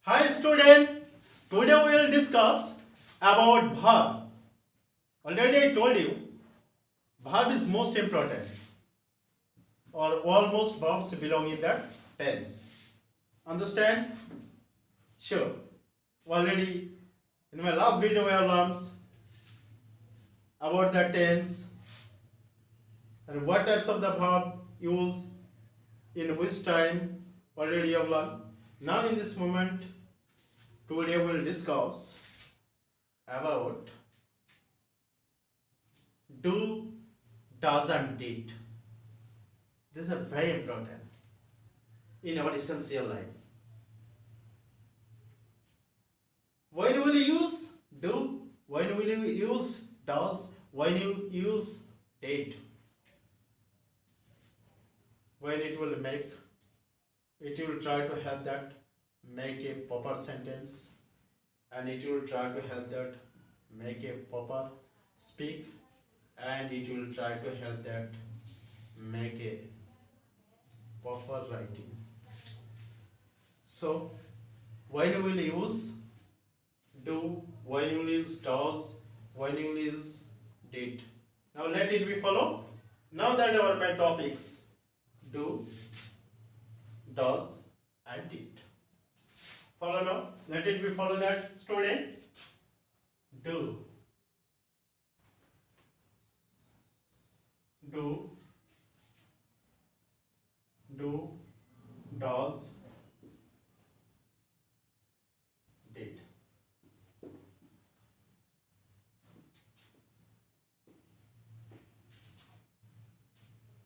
Hi student, today we will discuss about verb. Already I told you, verb is most important or almost verbs belong in that tense. Understand? Sure. Already in my last video I have learned about the tense and what types of the verb use in which time already you have learned. Now in this moment today we will discuss about do, does and did. This is very important in our essential life. When will you use do? When will you use does? When you use did? When it will try to help that make a proper sentence, and it will try to help that make a proper speak, and it will try to help that make a proper writing. So when you will use do, when you will use does, when you will use did. Now let it be follow. Now that our main topics do, does and did. Follow now. Let it be follow that student. Do, does, did.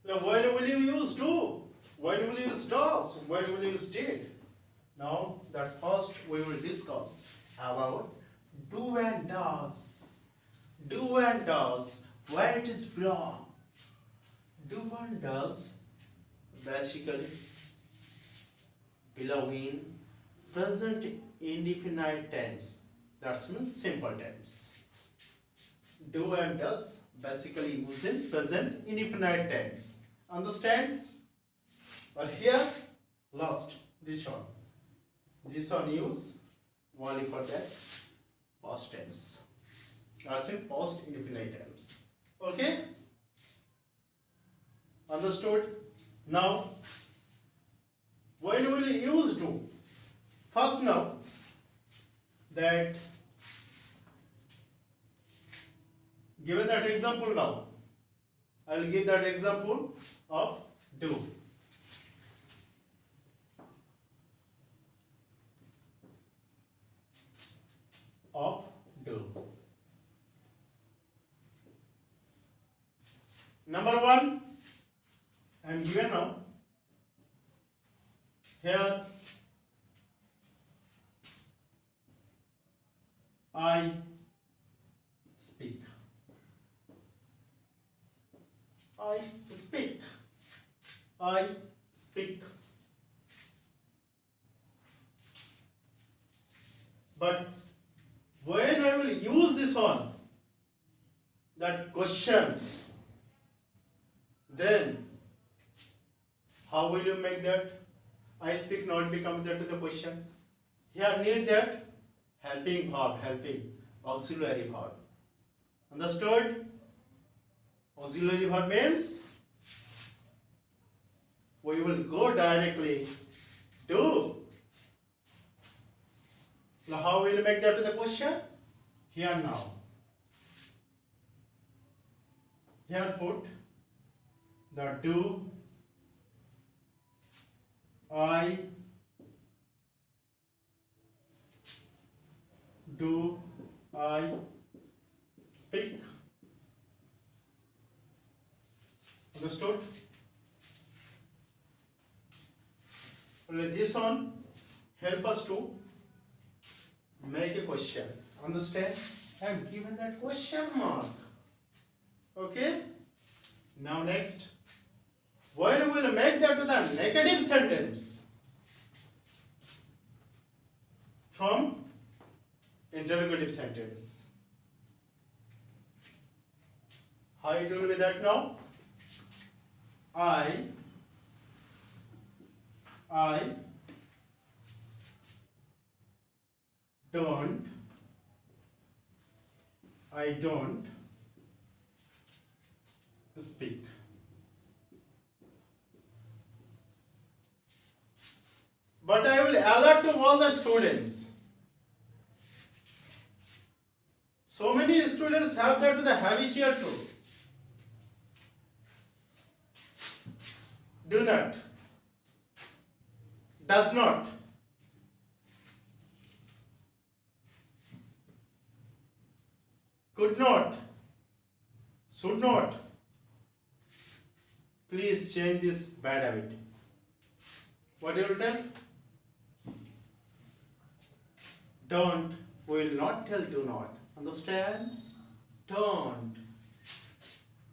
Now when will you use do? When will you use does? When will you use did? Now that first we will discuss about do and does. Do and does. Where it is belong. Do and does basically belong in present indefinite tense. That means simple tense. Do and does basically use in present indefinite tense. Understand? But here last this one. This one use only for that past tense. That's in past indefinite tense. Okay? Understood? Now, when will you use do? First now, that given that example now, I will give that example of do. Of do. Number one, I am given now. Here I speak. I speak. I speak. But when I will use this one, that question, then how will you make that I speak not become that to the question? Here need that helping verb, helping auxiliary verb. Understood? Auxiliary verb means we will go directly to. Now how will you make that to the question? Here now. Here put the do, I, do, I speak. Understood? Only this one help us to make a question. Understand? I am given that question mark. Okay? Now next. When we will make that to the negative sentence from interrogative sentence. How it will be that now? I don't, I don't speak. But I will alert to all the students. So many students have that the habitual too. Do not, does not, could not, should not. Please change this bad habit. What you will tell? Don't, will not tell do not. Understand? Don't.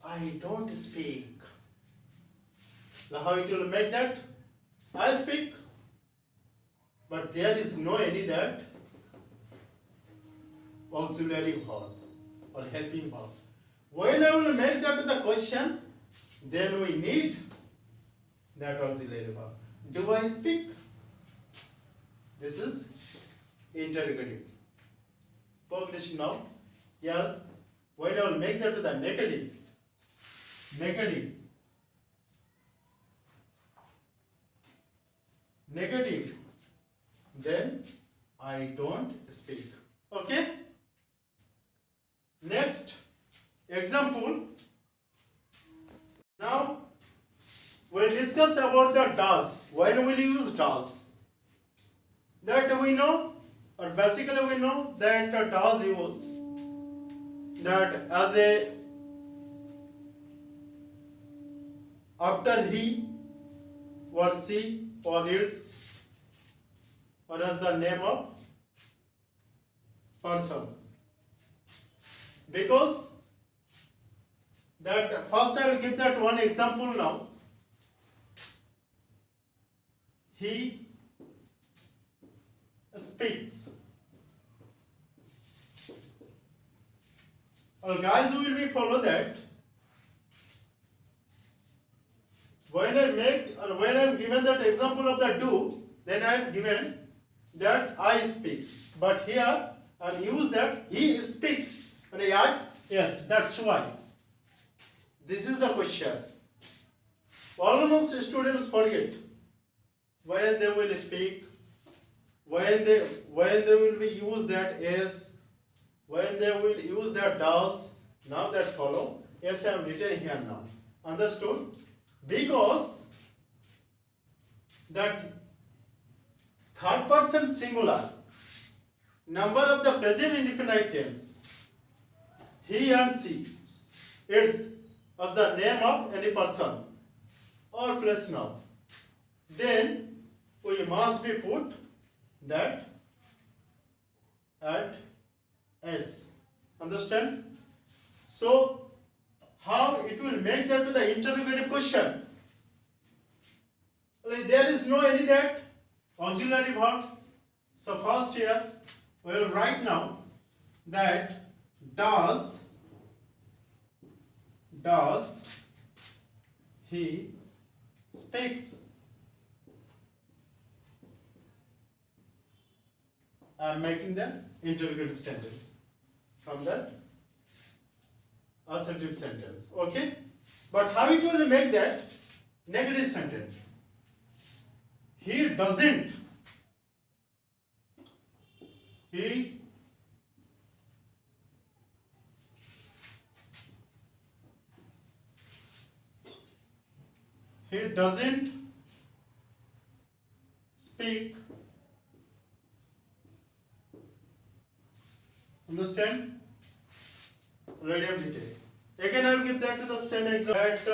I don't speak. Now how it will make that? I speak. But there is no any that auxiliary verb or helping verb. When I will make that to the question, then we need that auxiliary verb. Do I speak? This is interrogative. Progression now. Yeah. When I will make that to the negative, then I don't speak. Okay? Next example. Now we'll discuss about the does. When will you use does? That we know, or basically we know that does use that as a after he or she or its or as the name of person. Because that first I will give that one example now. He speaks. Guys, we will follow that. When I make or when I am given that example of the do, then I am given that I speak. But here I am used that he speaks. And I add yes, that's why. This is the question. Almost students forget when they will speak, when they will be use that yes, when they will use that does. Now that follow. Yes, I am written here now. Understood? Because that third person singular number of the present indefinite tense, he and she, it's as the name of any person or phrase noun, then we must be put that at s. Understand? So how it will make that to the interrogative question? There is no any that auxiliary verb. So first here we will write now that does he speaks. I am making the interrogative sentence from that assertive sentence. Okay? But how it will make that negative sentence? He doesn't. He doesn't speak. Understand? Already I have detail. Again I will give that to the same example that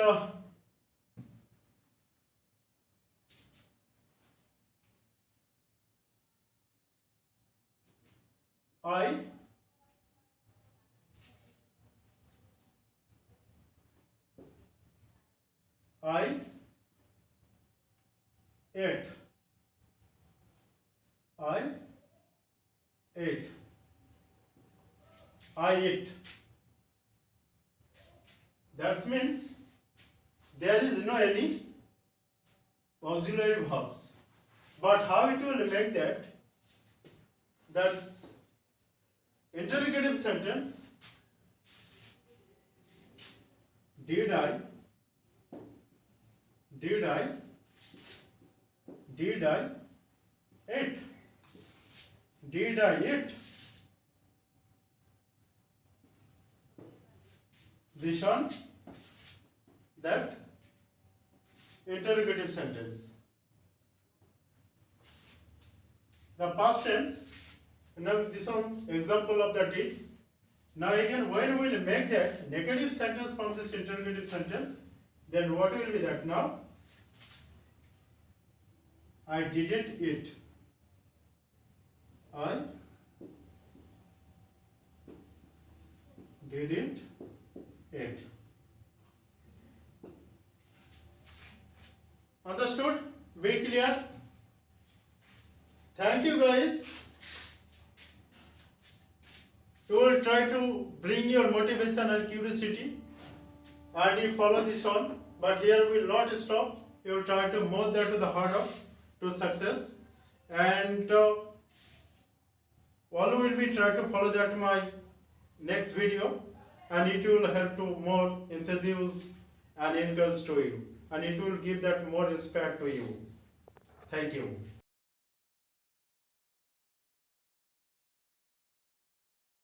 I ate. I eat. That means there is no any auxiliary verbs. But how it will make that? That's Interrogative sentence. Did I eat? Did I eat? This one, that interrogative sentence. The past tense. Now this one example of the did. Now again, when we will make that negative sentence from this interrogative sentence, then what will be that now? I didn't eat. I didn't eat. Understood? Very clear? Thank you guys. You will try to bring your motivation and curiosity and you follow this on, but here we will not stop. You will try to mold that to the heart of to success, and all will be try to follow that my next video, and it will help to more introduce and encourage to you, and it will give that more inspire to you. Thank you.